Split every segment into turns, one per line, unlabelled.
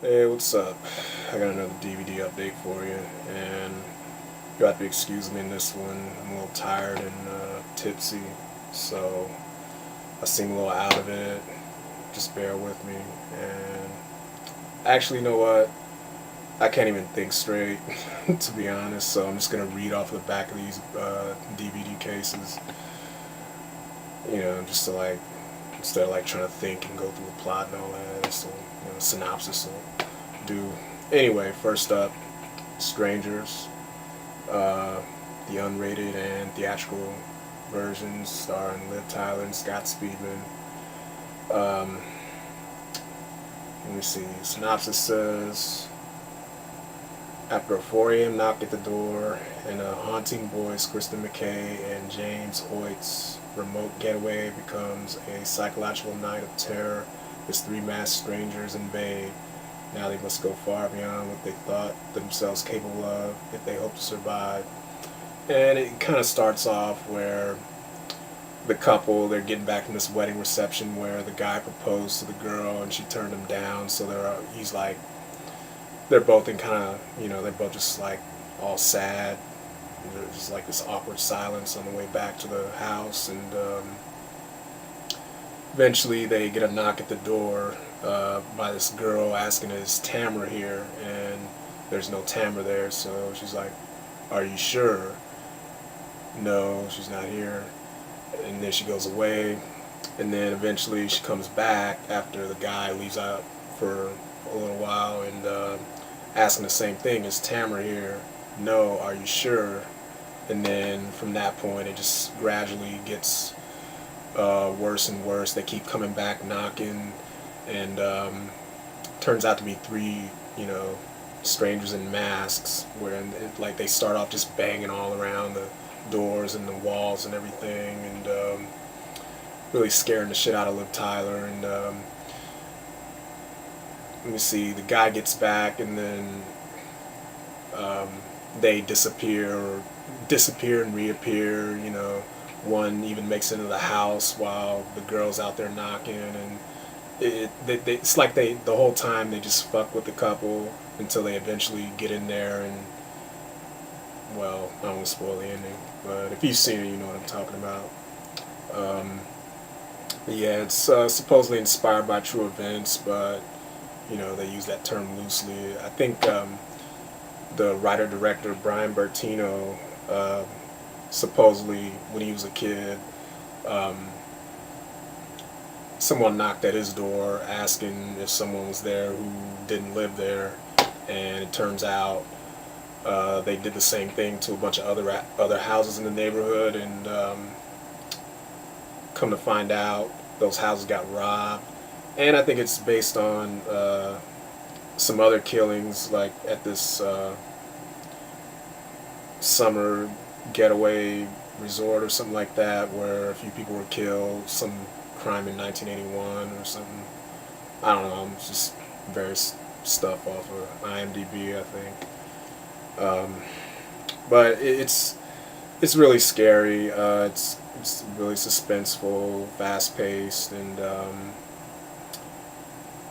Hey, what's up? I got another DVD update for you, and you have to excuse me in this one. I'm a little tired and tipsy, so I seem a little out of it. Just bear with me. And actually, you know what? I can't even think straight, to be honest. So I'm just gonna read off the back of these DVD cases. Just to instead of trying to think and go through the plot and all that. So synopsis will do. Anyway, first up, Strangers, uh, the unrated and theatrical versions starring Liv Tyler and Scott Speedman. Um, Let me see. Synopsis says, after a 4 a.m. knock at the door and a haunting voice, Kristen McKay and James Hoyt's remote getaway becomes a psychological night of terror as three masked strangers invade. Now they must go far beyond what they thought themselves capable of if they hope to survive. And it kind of starts off where the couple, they're getting back from this wedding reception where the guy proposed to the girl and she turned him down. So they're both in kind of, they're both just all sad. There's just this awkward silence on the way back to the house, and eventually they get a knock at the door by this girl asking, is Tamara here? And there's no Tamara there, so she's like, are you sure? No, she's not here. And then she goes away, and then eventually she comes back after the guy leaves out for a little while, and asking the same thing, is Tamara here? No, are you sure? And then from that point it just gradually gets worse and worse. They keep coming back knocking, and turns out to be three, strangers in masks, where they start off just banging all around the doors and the walls and everything, and really scaring the shit out of Liv Tyler. And let me see, the guy gets back, and then they disappear and reappear. One even makes it into the house while the girl's out there knocking, and it's like the whole time they just fuck with the couple until they eventually get in there. And well, I don't want to spoil the ending, but if you've seen it, you know what I'm talking about. Yeah, it's supposedly inspired by true events, but they use that term loosely. I think the writer-director Brian Bertino, supposedly when he was a kid, someone knocked at his door asking if someone was there who didn't live there, and it turns out they did the same thing to a bunch of other houses in the neighborhood, and come to find out, those houses got robbed. And I think it's based on some other killings, like at this summer getaway resort or something like that, where a few people were killed, some crime in 1981 or something. I don't know, it's just various stuff off of IMDb, I think. But it's really scary. It's really suspenseful, fast paced, and let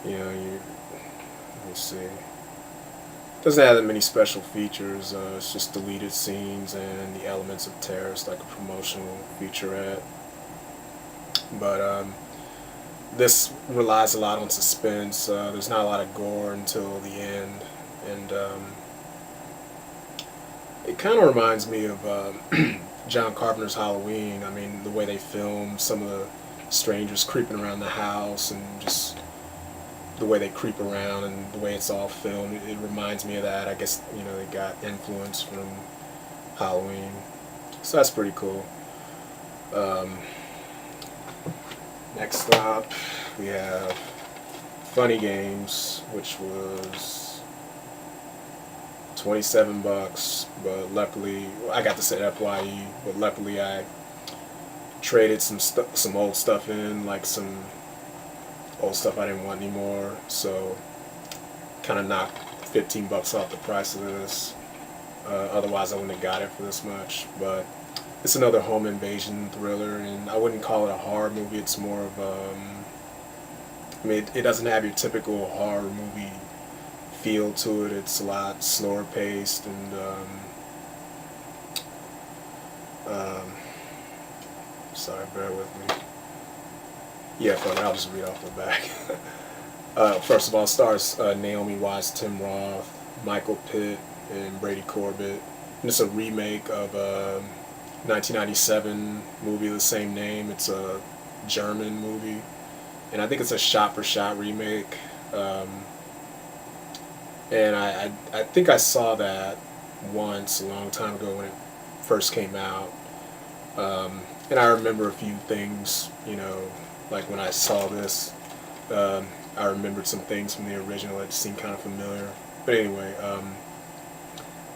me see. Doesn't have that many special features. It's just deleted scenes and the elements of terror. It's like a promotional featurette. But this relies a lot on suspense. There's not a lot of gore until the end, and it kind of reminds me of John Carpenter's Halloween. I mean, the way they filmed some of the strangers creeping around the house, and just the way they creep around and the way it's all filmed. It reminds me of that. I guess, they got influence from Halloween. So that's pretty cool. Next up, we have Funny Games, which was $27, but luckily I got this at FYE. But luckily I traded some old stuff in, like some old stuff I didn't want anymore. So kind of knocked $15 off the price of this. Otherwise I wouldn't have got it for this much. But it's another home invasion thriller, and I wouldn't call it a horror movie. It's more of I mean, it doesn't have your typical horror movie feel to it. It's a lot slower paced and sorry, bear with me. Yeah, fuck it, I'll just read off the back. First of all, stars Naomi Watts, Tim Roth, Michael Pitt, and Brady Corbett. And it's a remake of a 1997 movie of the same name. It's a German movie, and I think it's a shot-for-shot remake. And I think I saw that once a long time ago when it first came out. And I remember a few things, you know, like when I saw this, I remembered some things from the original that seemed kind of familiar. But anyway,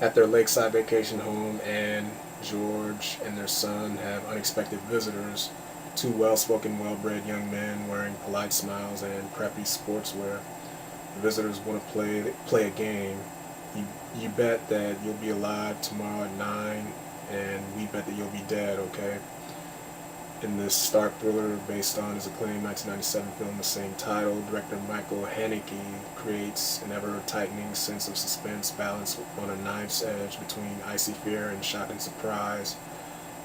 at their lakeside vacation home, Anne, George, and their son have unexpected visitors, two well-spoken, well-bred young men wearing polite smiles and preppy sportswear. The visitors want to play a game. You bet that you'll be alive tomorrow at 9, and we bet that you'll be dead, okay? In this stark thriller based on his acclaimed 1997 film, the same title, director Michael Haneke creates an ever-tightening sense of suspense balanced on a knife's edge between icy fear and shocking surprise.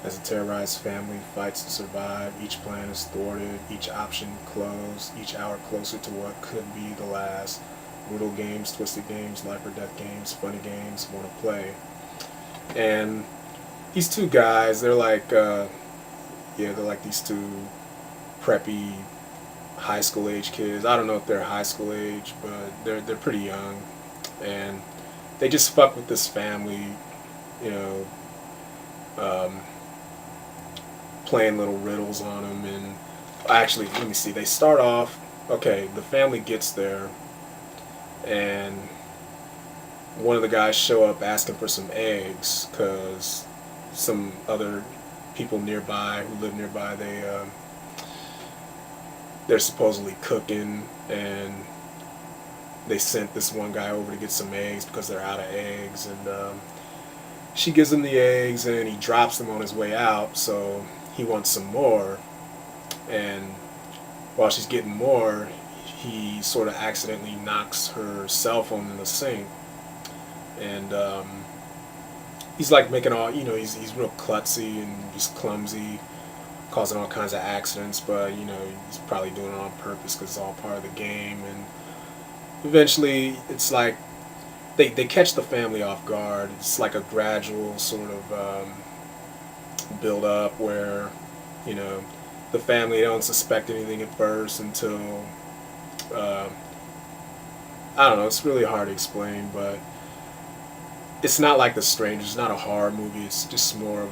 As a terrorized family fights to survive, each plan is thwarted, each option closed, each hour closer to what could be the last. Brutal games, twisted games, life or death games, funny games, want to play. And these two guys, they're like, they're like these two preppy high school age kids. I don't know if they're high school age, but they're pretty young, and they just fuck with this family, you know, playing little riddles on them. And actually, let me see. They start off. Okay, the family gets there, and one of the guys show up asking for some eggs because some other people nearby who live nearby, they're supposedly cooking, and they sent this one guy over to get some eggs because they're out of eggs. And she gives him the eggs, and he drops them on his way out, so he wants some more. And while she's getting more, he sort of accidentally knocks her cell phone in the sink. And he's like making all, you know, he's real klutzy and just clumsy, causing all kinds of accidents, but, you know, he's probably doing it on purpose because it's all part of the game. And eventually it's like they catch the family off guard. It's like a gradual sort of build up where, you know, the family don't suspect anything at first until I don't know, it's really hard to explain, but it's not like The Strangers. It's not a horror movie. It's just more of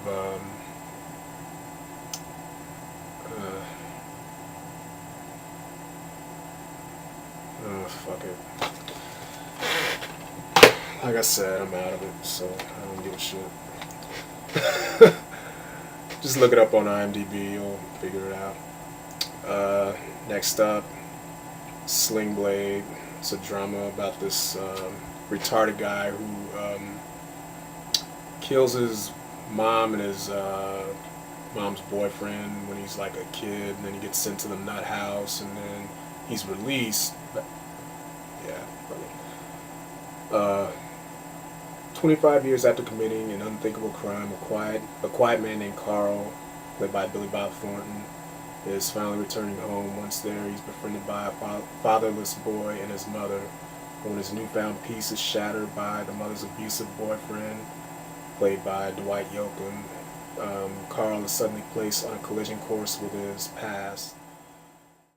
fuck it. Like I said, I'm out of it, so I don't give a shit. Just look it up on IMDb. You'll figure it out. Next up, Sling Blade. It's a drama about this retarded guy who kills his mom and his mom's boyfriend when he's like a kid, and then he gets sent to the nut house, and then he's released. But, yeah. 25 years after committing an unthinkable crime, a quiet man named Carl, played by Billy Bob Thornton, is finally returning home. Once there, he's befriended by a fatherless boy and his mother. But when his newfound peace is shattered by the mother's abusive boyfriend, played by Dwight Yoakam, Carl is suddenly placed on a collision course with his past.